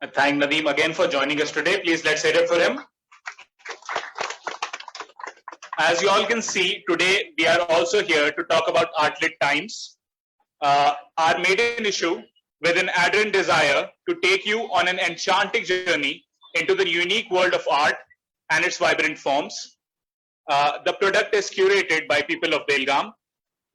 I thank Nadeem again for joining us today. Please let's hear it for him. As you all can see, today we are also here to talk about Artlit Times, our maiden issue with an ardent desire to take you on an enchanting journey into the unique world of art and its vibrant forms. The product is curated by people of Belgaum.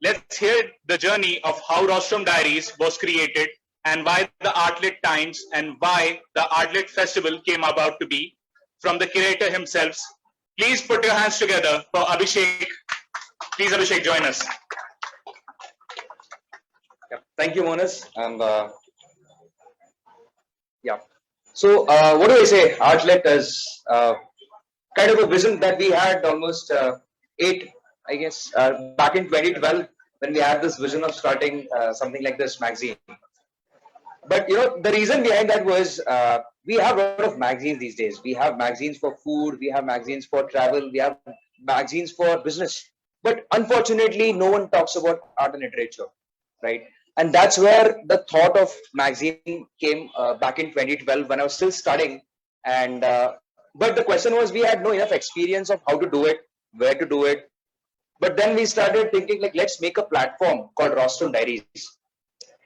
Let's hear the journey of how Rostrum Diaries was created and why the Artlit Times and why the Artlit Festival came about to be from the curator himself. Please put your hands together for Abhishek. Please, Abhishek, join us. Thank you, Monas. And so what do I say? Artlit is kind of a vision that we had almost back in 2012 when we had this vision of starting something like this magazine. But the reason behind that was we have a lot of magazines these days. We have magazines for food, we have magazines for travel, we have magazines for business. But unfortunately, no one talks about art and literature, right? And that's where the thought of magazine came back in 2012 when I was still studying. And but the question was, we had no enough experience of how to do it, where to do it. But then we started thinking, like, let's make a platform called Rostrum Diaries.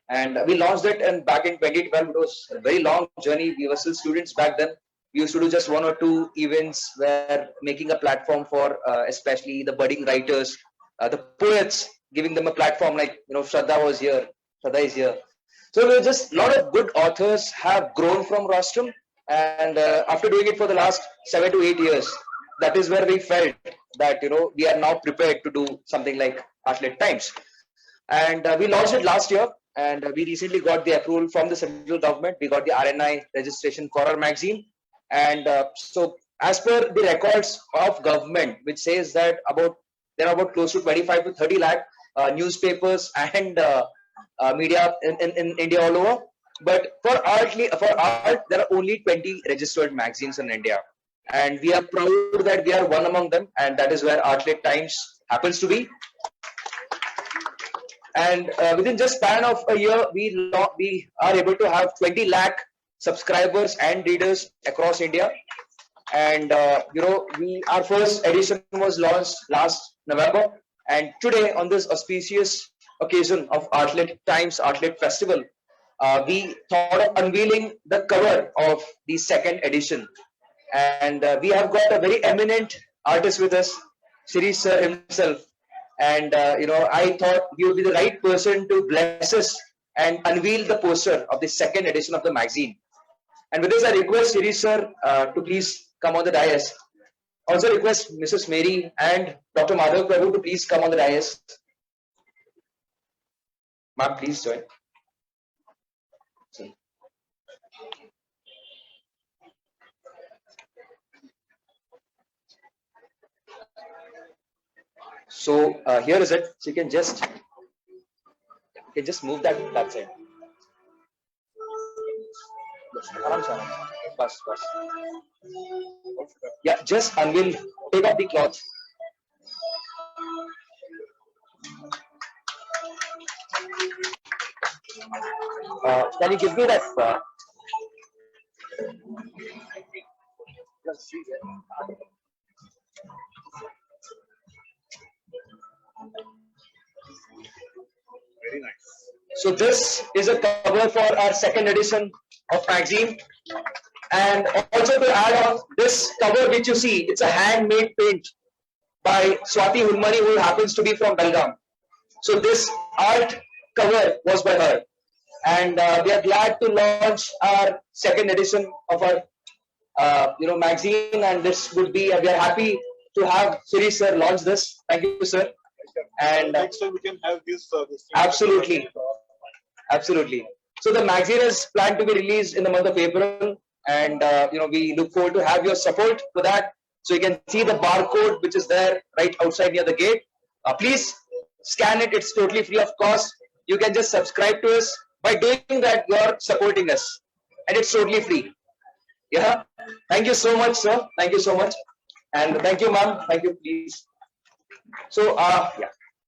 And we launched it, and back in 2012, it was a very long journey. We were still students back then. We used to do just 1 or 2 events where making a platform for especially the budding writers, the poets, giving them a platform, like, Shraddha was here, Shraddha is here. So there were just a lot of good authors have grown from Rostrum. And after doing it for the last 7 to 8 years, that is where we felt that, we are now prepared to do something like Artlit Times. And we launched it last year. And we recently got the approval from the central government. We got the RNI registration for our magazine. And so as per the records of government, which says that there are about close to 25 to 30 lakh newspapers and media in India all over. But for art, there are only 20 registered magazines in India. And we are proud that we are one among them. And that is where Artlit Times happens to be. And within just span of a year, we are able to have 20 lakh subscribers and readers across India. And our first edition was launched last November. And today, on this auspicious occasion of Artlit Times Artlit Festival, we thought of unveiling the cover of the second edition. And we have got a very eminent artist with us, Shirish sir himself. And I thought he would be the right person to bless us and unveil the poster of the second edition of the magazine. And with this, I request Shirish sir to please come on the dais. Also request Mrs. Mary and Dr. Madhav Prabhu to please come on the dais. Ma'am, please join. So here is it. So you can just move that side. Bus. Yeah, just unveil. Take off the cloth. Can you give me that? Very nice. So this is a cover for our second edition of magazine. And also to add on, this cover which you see, it's a handmade paint by Swati Hulmani, who happens to be from Belgaum. So this art cover was by her. And we are glad to launch our second edition of our magazine. And this would be, we are happy to have Shirish sir launch this. Thank you, sir. And next time we can have this. Absolutely. So the magazine is planned to be released in the month of April, and we look forward to have your support for that. So you can see the barcode which is there right outside near the gate. Please scan it. It's totally free of cost. You can just subscribe to us. By doing that, you are supporting us, and it's totally free. Yeah. Thank you so much, sir. Thank you so much, and thank you, ma'am. Thank you, please. So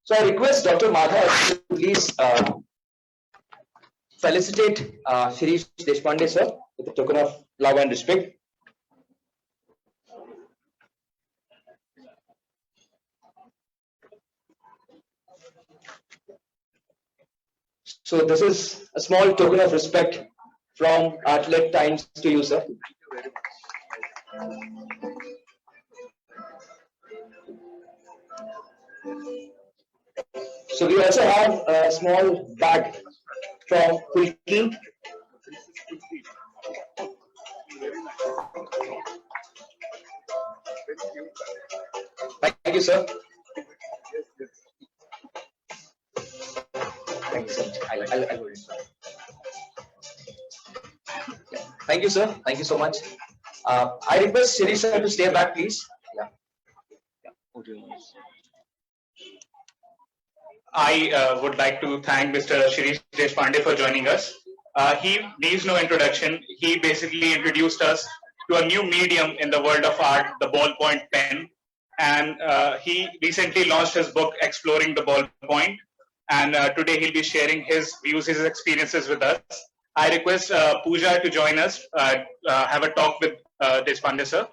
So I request Dr. Madhav to please felicitate Shirish Deshpande sir with a token of love and respect. So this is a small token of respect from Athlete Times to you, sir. So we also have a small bag from Kulki. Thank you, sir. Thank you, sir. I'll hold it. Thank you, sir. Thank you so much. I request Shirish sir to stay back, please. Yeah. I would like to thank Mr. Shirish Deshpande for joining us. He needs no introduction. He basically introduced us to a new medium in the world of art, the ballpoint pen. And he recently launched his book, Exploring the Ballpoint. And today he'll be sharing his views, his experiences with us. I request Pooja to join us, have a talk with Deshpande sir.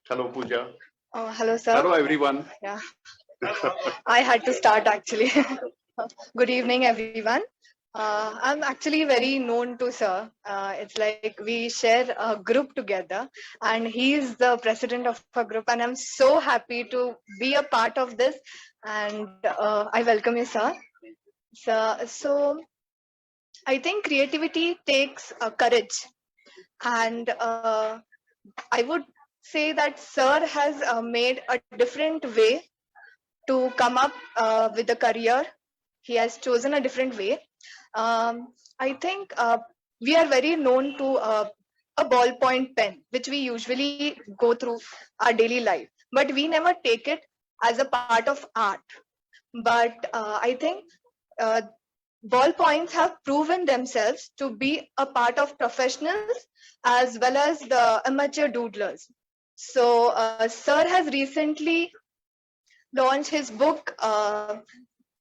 Hello, Pooja. Hello, sir. Hello, everyone. Yeah, I had to start actually. Good evening, everyone. I'm actually very known to sir. It's like we share a group together, and he's the president of a group, and I'm so happy to be a part of this. And I welcome you, sir. So I think creativity takes courage, and I would say that sir has made a different way to come up with a career. He has chosen a different way. I think we are very known to a ballpoint pen, which we usually go through our daily life, but we never take it as a part of art. But I think uh, ballpoints have proven themselves to be a part of professionals as well as the amateur doodlers. So, Sir has recently launched his book,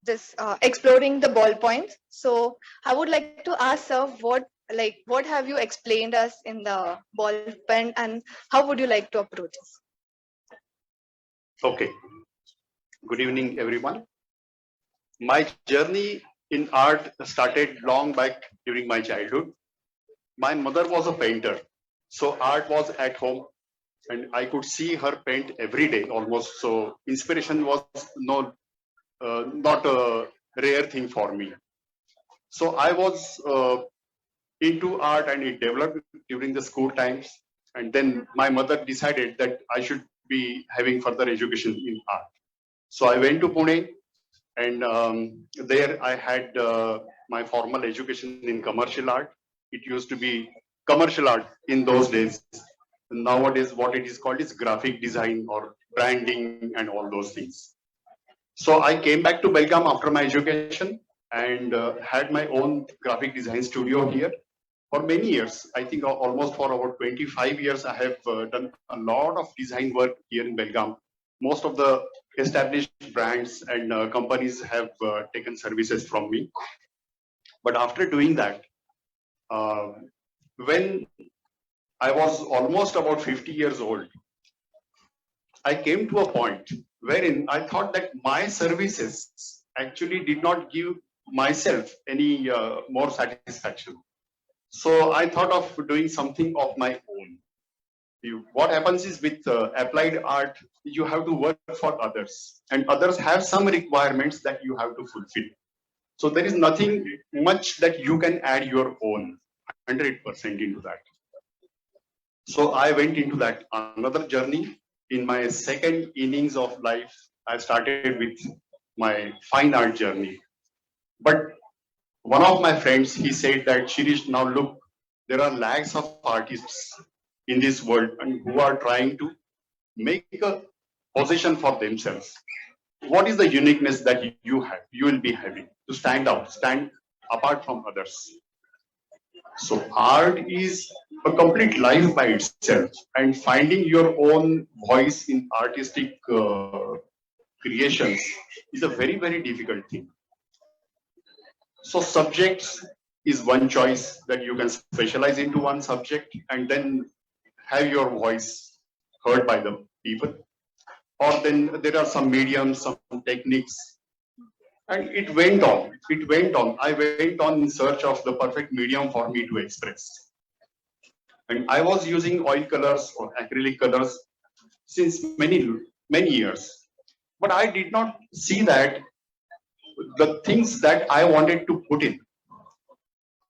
this exploring the ballpoints. So I would like to ask sir, what have you explained us in the ball pen, and how would you like to approach us? Okay. Good evening, everyone. My journey in art started long back during my childhood. My mother was a painter, so art was at home, and I could see her paint every day almost. So inspiration was not a rare thing for me. So I was into art, and it developed during the school times. And then my mother decided that I should be having further education in art. So I went to Pune, and there I had my formal education in commercial art. It used to be commercial art in those days. Nowadays, what it is called is graphic design or branding and all those things. So I came back to Belgaum after my education and had my own graphic design studio here for many years. I think almost for about 25 years, I have done a lot of design work here in Belgaum. Most of the established brands and companies have taken services from me. But after doing that, when I was almost about 50 years old, I came to a point wherein I thought that my services actually did not give myself any more satisfaction. So I thought of doing something of my own. What happens is with applied art, you have to work for others, and others have some requirements that you have to fulfill. So there is nothing much that you can add your own 100% into that. So I went into that another journey. In my second innings of life, I started with my fine art journey. But one of my friends, he said that Shirish, now look, there are lakhs of artists in this world and who are trying to make a position for themselves. What is the uniqueness that you will be having to stand out, stand apart from others? So art is a complete life by itself, and finding your own voice in artistic creations is a very difficult thing. So subjects is one choice that you can specialize into one subject and then have your voice heard by the people. Or then there are some mediums, some techniques, and it went on. It went on. I went on in search of the perfect medium for me to express. And I was using oil colors or acrylic colors since many years. But I did not see that the things that I wanted to put in,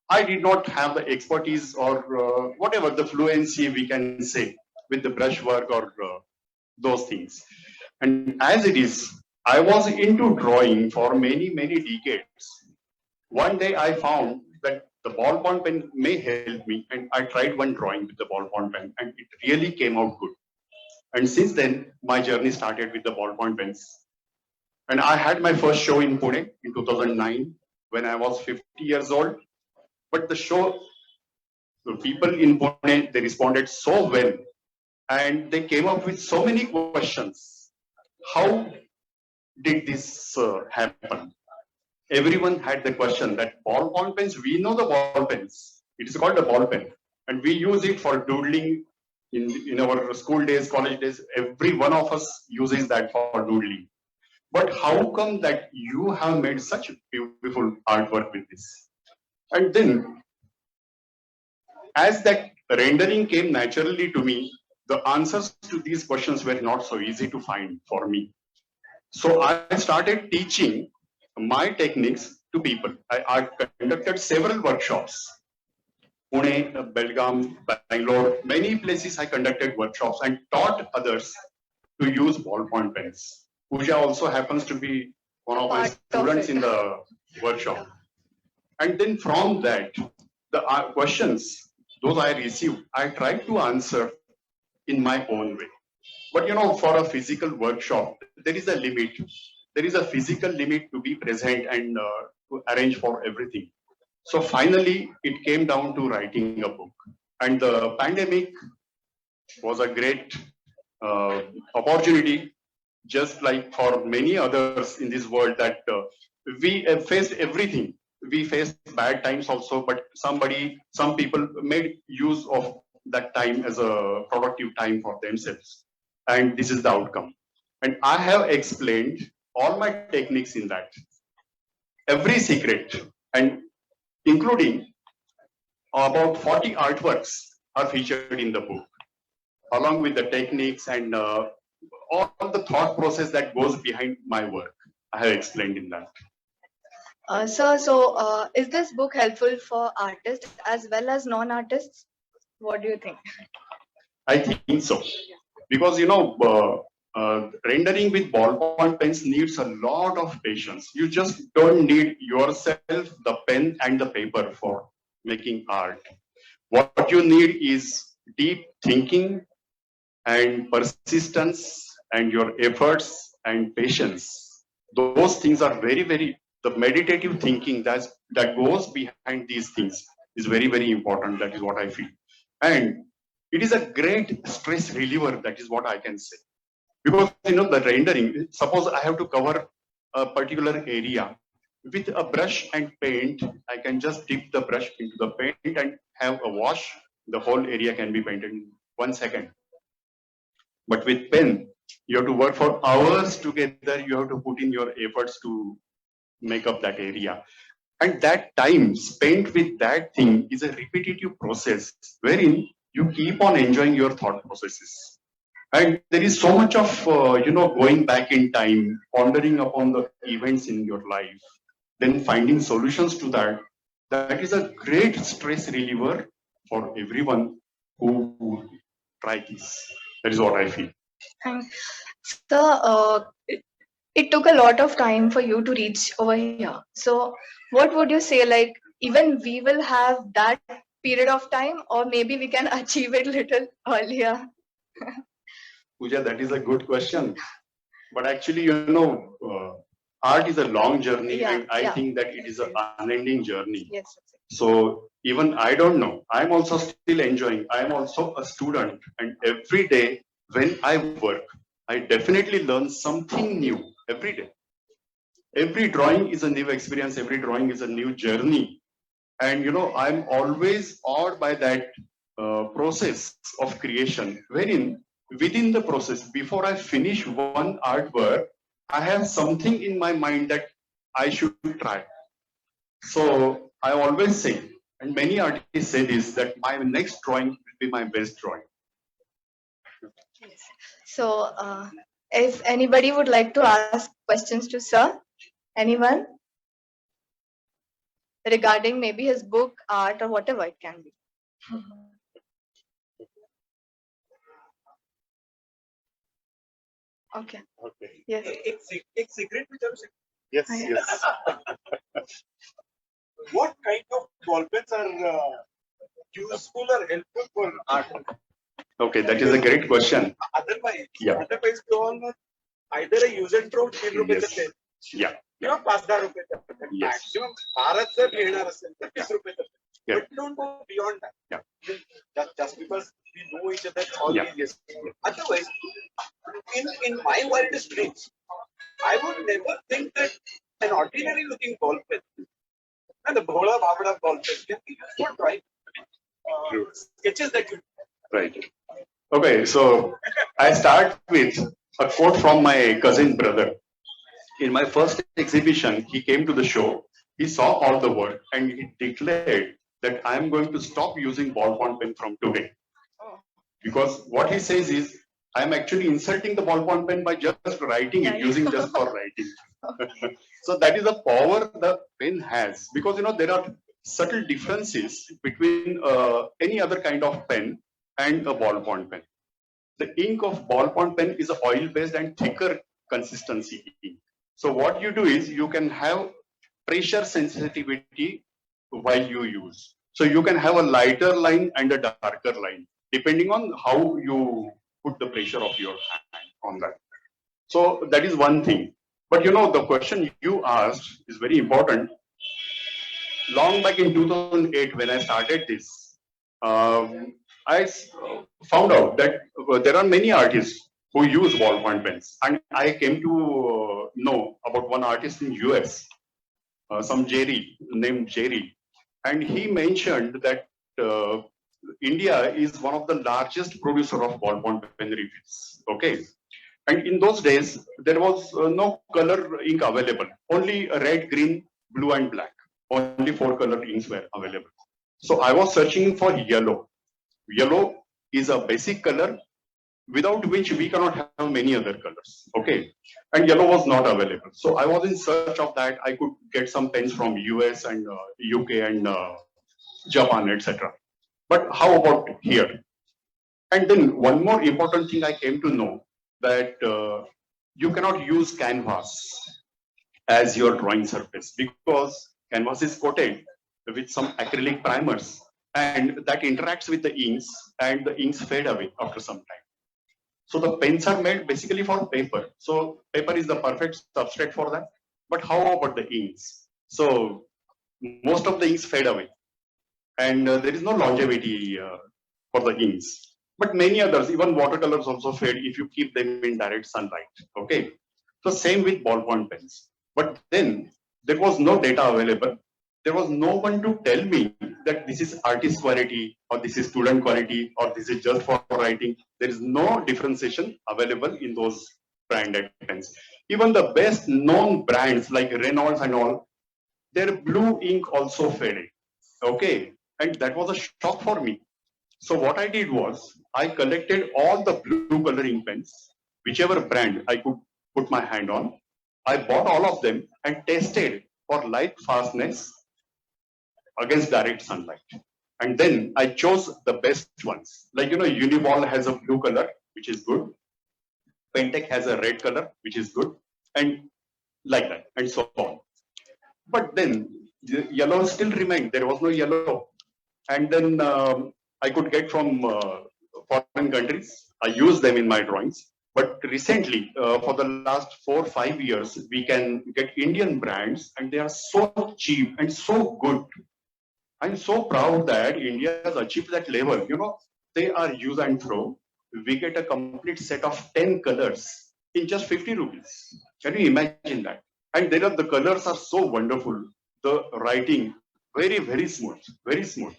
I did not have the expertise or whatever the fluency we can say with the brushwork or those things. And as it is, I was into drawing for many decades. One day I found that the ballpoint pen may help me, and I tried one drawing with the ballpoint pen, and it really came out good. And since then, my journey started with the ballpoint pens. And I had my first show in Pune in 2009 when I was 50 years old. But the show, the people in Pune, they responded so well, and they came up with so many questions. How did this happen? Everyone had the question that ballpoint pens, we know the ball pens. It is called a ball pen. And we use it for doodling in our school days, college days. Every one of us uses that for doodling. But how come that you have made such beautiful artwork with this? And then, as that rendering came naturally to me, the answers to these questions were not so easy to find for me. So I started teaching my techniques to people. I conducted several workshops. Pune, Belgaum, Bangalore, many places I conducted workshops and taught others to use ballpoint pens. Pooja also happens to be one of my students in the workshop. And then from that, the questions, those I received, I tried to answer in my own way. But for a physical workshop, there is a limit. There is a physical limit to be present and to arrange for everything. So finally, it came down to writing a book. And the pandemic was a great opportunity, just like for many others in this world, that we faced everything. We faced bad times also, but some people made use of that time as a productive time for themselves. And this is the outcome. And I have explained all my techniques in that. Every secret, and including about 40 artworks are featured in the book, along with the techniques and all the thought process that goes behind my work. I have explained in that. Sir, is this book helpful for artists as well as non-artists? What do you think? I think so. Because, rendering with ballpoint pens needs a lot of patience. You just don't need yourself, the pen and the paper for making art. What you need is deep thinking and persistence and your efforts and patience. Those things are the meditative thinking that goes behind these things is very important. That is what I feel. And it is a great stress reliever. That is what I can say. Because, the rendering, suppose I have to cover a particular area. With a brush and paint, I can just dip the brush into the paint and have a wash. The whole area can be painted in 1 second. But with pen, you have to work for hours together. You have to put in your efforts to make up that area. And that time spent with that thing is a repetitive process wherein you keep on enjoying your thought processes. And there is so much of, going back in time, pondering upon the events in your life, then finding solutions to that. That is a great stress reliever for everyone who try this. That is what I feel. Sir, it took a lot of time for you to reach over here. So what would you say, like, even we will have that period of time, or maybe we can achieve it little earlier? Pooja, that is a good question. But actually, art is a long journey, and I think that it is an unending journey. Yes. So even I don't know. I'm also still enjoying. I'm also a student, and every day when I work, I definitely learn something new every day. Every drawing is a new experience. Every drawing is a new journey, and I'm always awed by that process of creation, wherein within the process, before I finish one artwork, I have something in my mind that I should try. So I always say, and many artists say this, that my next drawing will be my best drawing. Yes. So, if anybody would like to ask questions to sir, anyone regarding maybe his book, art, or whatever it can be. Okay. Okay. Yes. एक secret विचारू शकतो. Yes, Hi. yes. What kind of ball pens are useful or helpful for art? Okay, that is a great question. Otherwise, Yeah. you all either a use and throw 3 रुपयाचं Yes. pen Yeah. किंवा 5-10 रुपयाचं pen. Yes. Maximum Bharat जर लिहिणार असेल तर 30 रुपयाचं pen. Yeah. But don't go beyond that. Yeah. Just because we know each other all Yeah. these years. Otherwise, in my wildest dreams, I would never think that an ordinary looking ball pen and the bhola bhabda ball pen can be used for drawing sketches that you Right. Okay, so I start with a quote from my cousin brother. In my first exhibition, he came to the show, he saw all the work, and he declared that I am going to stop using ballpoint pen from today. Because what he says is, I am actually insulting the ballpoint pen by just writing it, using just for writing. So that is the power the pen has. Because there are subtle differences between any other kind of pen and a ballpoint pen. The ink of ballpoint pen is oil-based and thicker consistency ink. So what you do is you can have pressure sensitivity while you use. So you can have a lighter line and a darker line, depending on how you put the pressure of your hand on that. So that is one thing. But the question you asked is very important. Long back in 2008, when I started this, I found out that there are many artists who use ballpoint pens, and I came to know about one artist in US, some Jerry named Jerry, and he mentioned that India is one of the largest producer of ballpoint pen refills. Okay, and in those days there was no color ink available, only red, green, blue, and black. Only 4 color inks were available. So I was searching for yellow. Yellow is a basic color without which we cannot have many other colors. Okay, and yellow was not available. So I was in search of that. I could get some pens from US and UK and Japan, etc. But how about here? And then one more important thing I came to know, that you cannot use canvas as your drawing surface, because canvas is coated with some acrylic primers, and that interacts with the inks, and the inks fade away after some time. So the pens are made basically for paper. So paper is the perfect substrate for that. But how about the inks? So most of the inks fade away, and there is no longevity for the inks. But many others, even watercolors also fade if you keep them in direct sunlight. Okay, so same with ballpoint pens. But then there was no data available. There was no one to tell me that this is artist quality, or this is student quality, or this is just for writing. There is no differentiation available in those branded pens. Even the best known brands like Reynolds and all, their blue ink also faded. Okay, and that was a shock for me. So what I did was, I collected all the blue color ink pens, whichever brand I could put my hand on. I bought all of them and tested for light fastness against direct sunlight. And then I chose the best ones. Like, Uniball has a blue color, which is good. Pentec has a red color, which is good. And like that, and so on. But then the yellow still remained. There was no yellow. And then I could get from foreign countries. I use them in my drawings. But recently, for the last 4 or 5 years, we can get Indian brands, and they are so cheap and so good. I'm so proud that India has achieved that level. You know, they are use and throw. We get a complete set of 10 colors in just 50 rupees. Can you imagine that? And there are the colors are so wonderful. The writing very, very smooth, very smooth.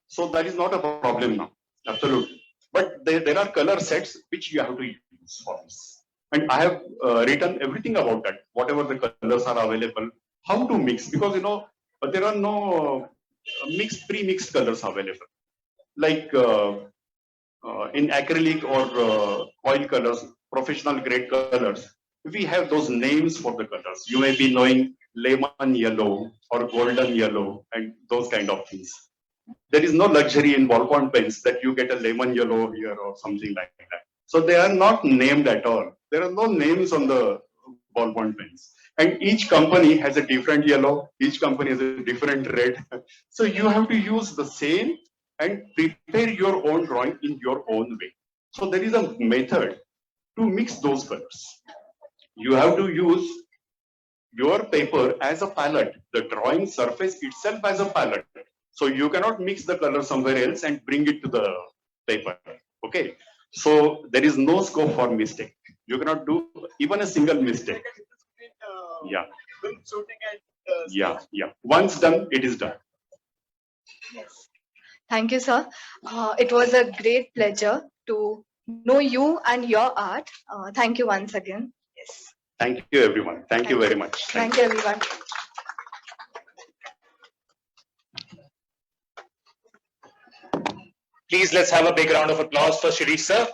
So that is not a problem now. Absolutely. But there are color sets which you have to use for this. And I have written everything about that. Whatever the colors are available, how to mix, because you know there are no mixed pre-mixed colors available. Like in acrylic or oil colors, professional grade colors, we have those names for the colors. You may be knowing lemon yellow or golden yellow and those kind of things. There is no luxury in ballpoint pens that you get a lemon yellow here or something like that. So they are not named at all. There are no names on the ballpoint pens. And each company has a different yellow, each company has a different red. So you have to use the same and prepare your own drawing in your own way. So there is a method to mix those colors. You have to use your paper as a palette, the drawing surface itself as a palette. So you cannot mix the color somewhere else and bring it to the paper. Okay. So there is no scope for mistake. You cannot do even a single mistake. Yeah. Yeah. Yeah. Once done, it is done. Yes. Thank you, sir. It was a great pleasure to know you and your art. Thank you once again. Yes. Thank you, everyone. Thank you very much. Thank you, everyone. Please let's have a big round of applause for Shirish sir.